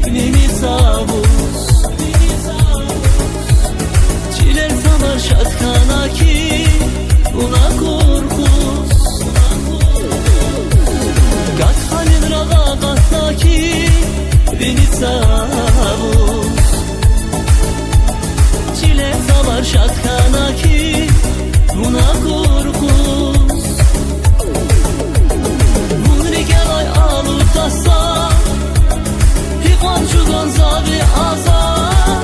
deniz havuz. Çiler salar şatkana ki una korkus. Kat halin raga katna ki deniz havuz. Çiler salar şatkana ki una korkus. Bunrikelay alutasa Hiqançudan zavi azar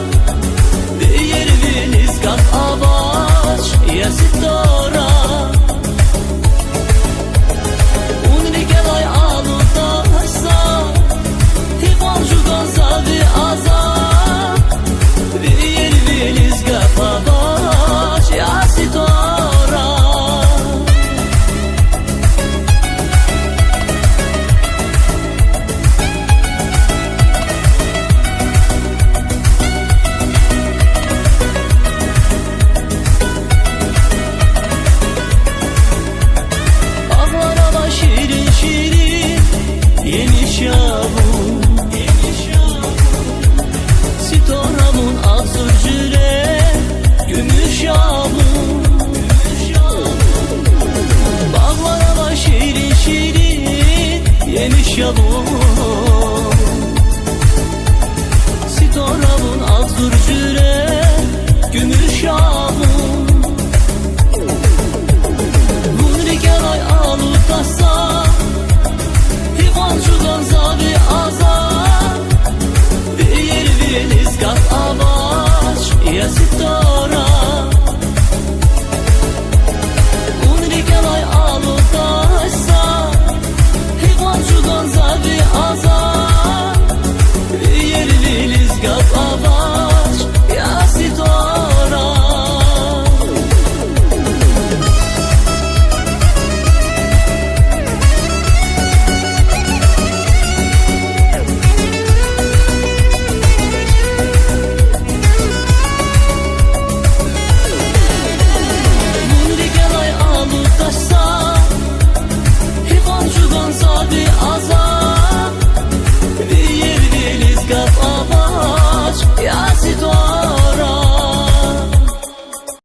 Değer veniz kat abaç Yasitora Bunrikelay alutasa Hiqançudan zavi azar Değer veniz kat abaç Yasitora. Sitoramın azur cüre Gümüş yağmur. Bağlara şirin şirin Yemiş yağmur.